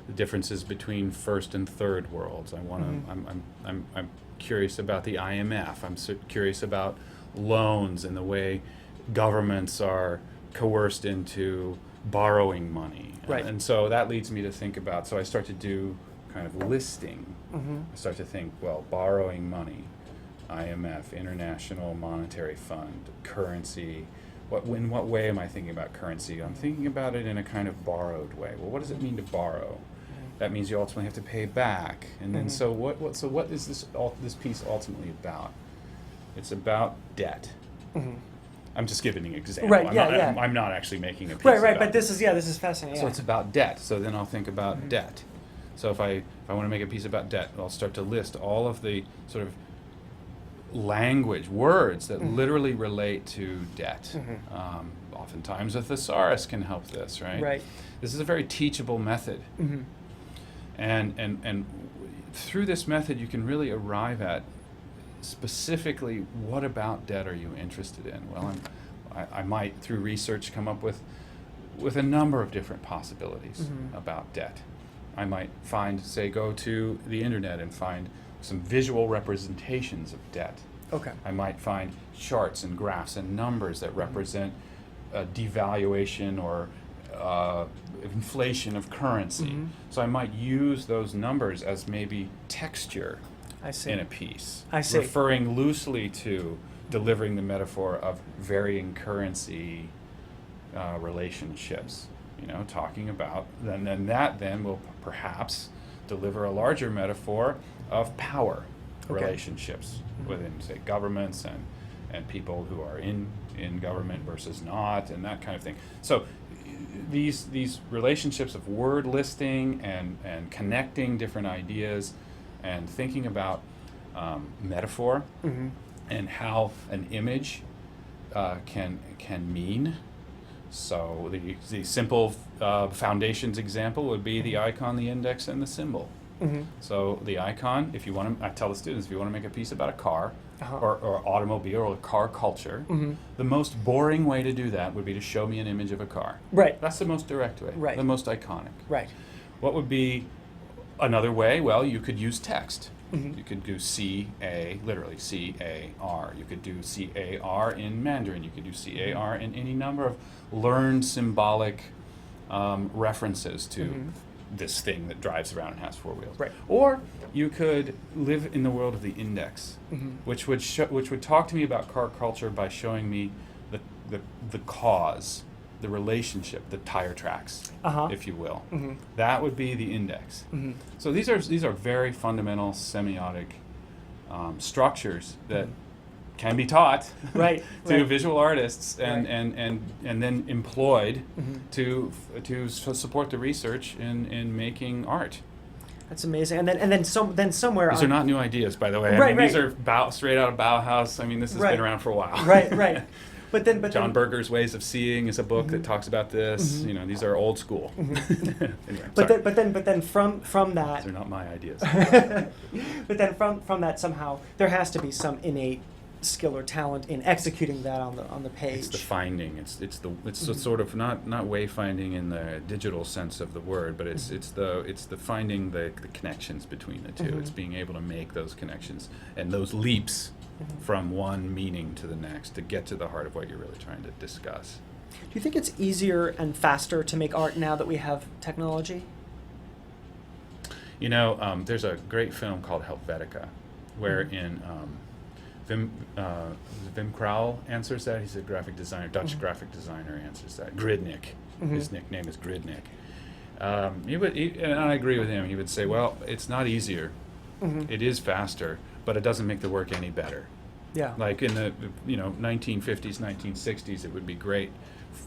the differences between first and third worlds. I'm curious about the IMF. I'm curious about loans and the way governments are coerced into borrowing money. Right. And so that leads me to think about, so I start to do kind of listing. Mm-hmm. I start to think, well, borrowing money, IMF, International Monetary Fund, currency. In what way am I thinking about currency? I'm thinking about it in a kind of borrowed way. Well, what does it mean to borrow? That means you ultimately have to pay back. And then so what is this piece ultimately about? It's about debt. Mm-hmm. I'm just giving an example. Right, I'm not actually making a piece Right, about but it. this is fascinating. So it's about debt. So then I'll think about debt. So if I want to make a piece about debt, I'll start to list all of the sort of words that literally relate to debt. Oftentimes a thesaurus can help this, right? Right. This is a very teachable method. And through this method you can really arrive at specifically what about debt are you interested in. Well, I might through research come up with a number of different possibilities about debt. I might go to the internet and find some visual representations of debt. Okay. I might find charts and graphs and numbers that represent devaluation or inflation of currency. So I might use those numbers as maybe texture in a piece, I see. referring loosely to delivering the metaphor of varying currency relationships. talking about, then that then will perhaps deliver a larger metaphor of power relationships within, say, governments and people who are in government versus not, and that kind of thing. So these relationships of word listing and connecting different ideas and thinking about metaphor and how an image can mean. So the simple foundations example would be the icon, the index, and the symbol. So the icon, if you want to, I tell the students, if you want to make a piece about a car or automobile or car culture, the most boring way to do that would be to show me an image of a car. Right. That's the most direct way, the most iconic. Right. What would be another way? Well, you could use text. You could do C-A, literally C-A-R. You could do C-A-R in Mandarin. You could do C-A-R in any number of learned symbolic references to this thing that drives around and has 4 wheels. Right. Or you could live in the world of the index, which would talk to me about car culture by showing me the cause, the relationship, the tire tracks, if you will. That would be the index. So these are very fundamental semiotic structures that can be taught to visual artists and then employed to support the research in making art. That's amazing. And then somewhere these are not new ideas, by the way. These are straight out of Bauhaus. I mean, this has been around for a while. Right. But John Berger's Ways of Seeing is a book that talks about this. These are old school. Anyway, but then from that, these are not my ideas. But then from that somehow there has to be some innate skill or talent in executing that on the page. It's the finding. It's the sort of not wayfinding in the digital sense of the word, but it's the finding the connections between the two. It's being able to make those connections and those leaps from one meaning to the next to get to the heart of what you're really trying to discuss. Do you think it's easier and faster to make art now that we have technology? There's a great film called Helvetica, wherein Wim Krauw answers that. He's a graphic designer, Dutch graphic designer, answers that. Gridnik, his nickname is Gridnik. And I agree with him. He would say, well, it's not easier. It is faster, but it doesn't make the work any better. Yeah. Like in the 1950s, 1960s, it would be great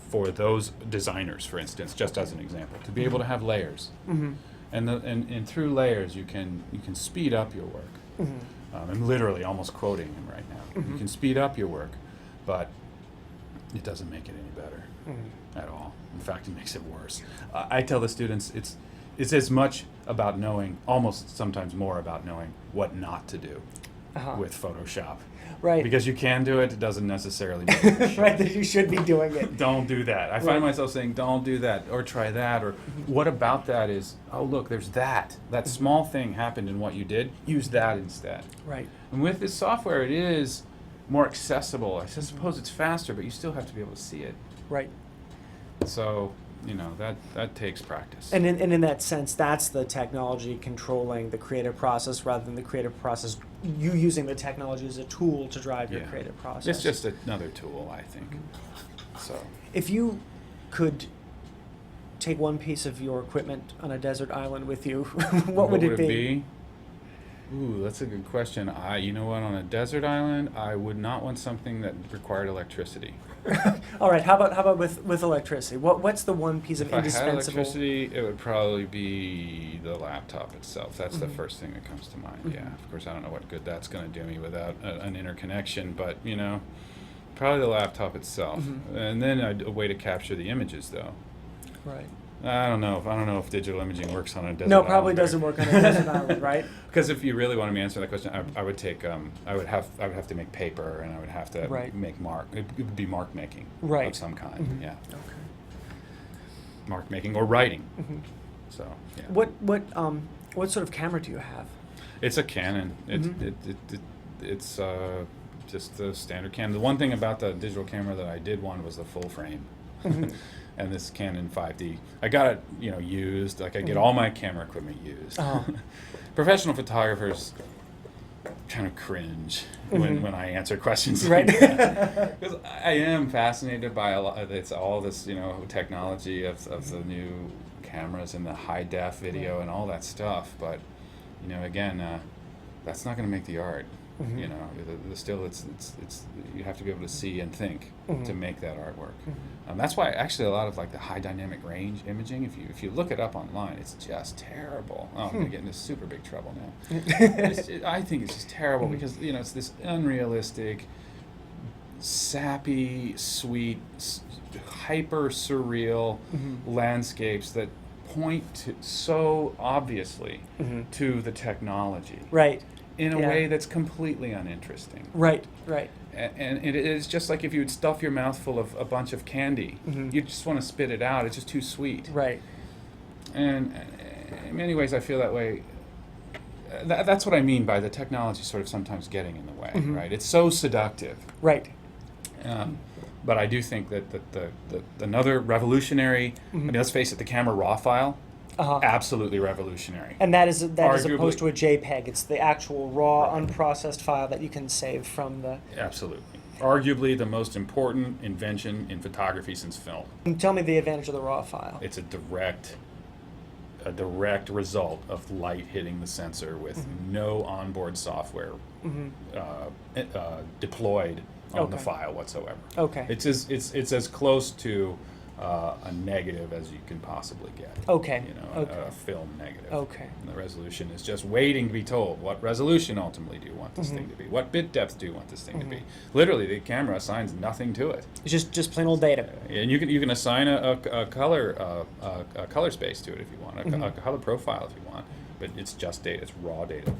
for those designers, for instance, just as an example, to be able to have layers. And through layers, you can speed up your work. I'm literally almost quoting him right now. You can speed up your work, but it doesn't make it any better at all. In fact, it makes it worse. I tell the students it's as much about knowing, almost sometimes more about knowing what not to do with Photoshop. Right. Because you can do it, it doesn't necessarily mean you should. Right, that you should be doing it. Don't do that. I find myself saying, don't do that, or try that, or what about that is, oh look, there's that. That small thing happened in what you did, use that instead. Right. And with this software, it is more accessible. I suppose it's faster, but you still have to be able to see it. Right. So, that takes practice. And in that sense, that's the technology controlling the creative process rather than the creative process, you using the technology as a tool to drive your creative process. It's just another tool, I think. So, if you could take one piece of your equipment on a desert island with you, what would it be? Ooh, that's a good question. You know what? On a desert island, I would not want something that required electricity. All right. How about with electricity? What's the one piece of if indispensable? If I had electricity, it would probably be the laptop itself. That's the first thing that comes to mind. Yeah. Of course, I don't know what good that's going to do me without an interconnection, but probably the laptop itself, and then a way to capture the images, though. Right. I don't know if digital imaging works on a desert island. No, probably doesn't work on a desert island, right? Because if you really want me to answer that question, I would take I would have to make paper, and I would have to make mark. It would be mark making of some kind. Yeah. Okay. Mark making or writing. So yeah. What sort of camera do you have? It's a Canon. It's just the standard Canon. The one thing about the digital camera that I did want was the full frame. And this Canon 5D. I got it, used. Like I get all my camera equipment used. Professional photographers kind of cringe Mhm. when I answer questions Right. like that. Because I am fascinated by a lot. It's all this, technology of the new cameras and the high def video Right. and all that stuff. But again, that's not going to make the art. Mhm. Still, it's you have to be able to see and think Mhm. to make that artwork. Mhm. That's why actually a lot of like the high dynamic range imaging, if you look it up online, it's just terrible. Oh, I'm going to get into super big trouble now. I think it's just terrible because it's this unrealistic, sappy, sweet, hyper surreal Mhm. landscapes that point so obviously Mhm. to the technology Right. in a Yeah. way that's completely uninteresting. Right. Right. And it is just like if you would stuff your mouth full of a bunch of candy. Mhm. You just want to spit it out. It's just too sweet. Right. And in many ways, I feel that way. That's what I mean by the technology sort of sometimes getting in the way, Mhm. right? It's so seductive. Right. But I do think that the another revolutionary, I mean, let's face it, the camera raw file, Uh-huh. absolutely revolutionary. And that is as Arguably- opposed to a JPEG. It's the actual raw, unprocessed file that you can save from the. Absolutely. Arguably the most important invention in photography since film. And tell me the advantage of the raw file. It's a direct result of light hitting the sensor with no onboard software Mhm. deployed on the Okay. file whatsoever. Okay. It's as close to a negative as you can possibly get. Okay. A film negative. Okay. And the resolution is just waiting to be told. What resolution ultimately do you want this thing to be? What bit depth do you want this thing to be? Literally, the camera assigns nothing to it. It's just plain old data. And you can assign a color space to it if you want, a color profile if you want, but it's just data. It's raw data.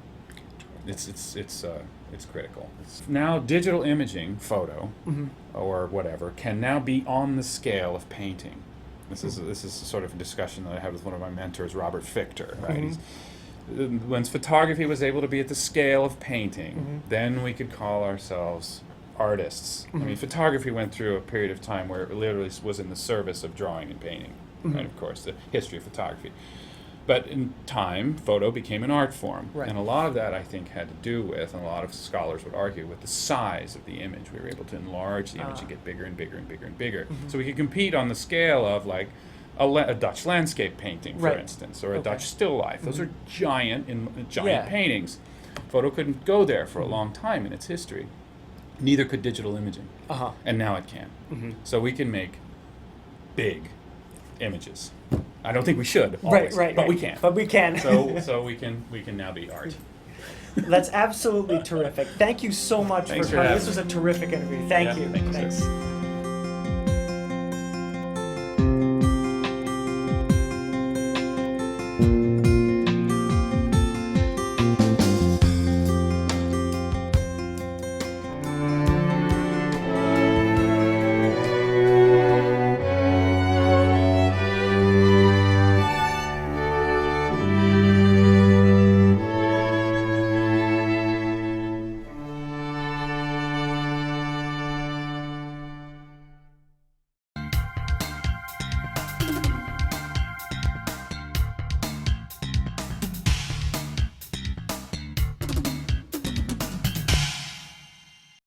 It's critical. Now digital imaging, photo, or whatever, can now be on the scale of painting. This is sort of a discussion that I had with one of my mentors, Robert Fichter. Right. Once photography was able to be at the scale of painting, then we could call ourselves artists. I mean, photography went through a period of time where it literally was in the service of drawing and painting. Right, of course, the history of photography. But in time, photo became an art form. Right. And a lot of that, I think, had to do with, and a lot of scholars would argue, with the size of the image. We were able to enlarge the image and get bigger and bigger and bigger and bigger. So we could compete on the scale of, like, a Dutch landscape painting, for Right. instance, or a Okay. Dutch still life. Those are giant Yeah. paintings. Photo couldn't go there for a long time in its history. Neither could digital imaging. Uh-huh. And now it can. So we can make big images. I don't think we should always, Right. but we can. But we can. So we can now be art. That's absolutely terrific. Thank you so much Thanks for for coming. having This was me. a terrific interview. Thank Yeah, you. thank you, sir. Thanks.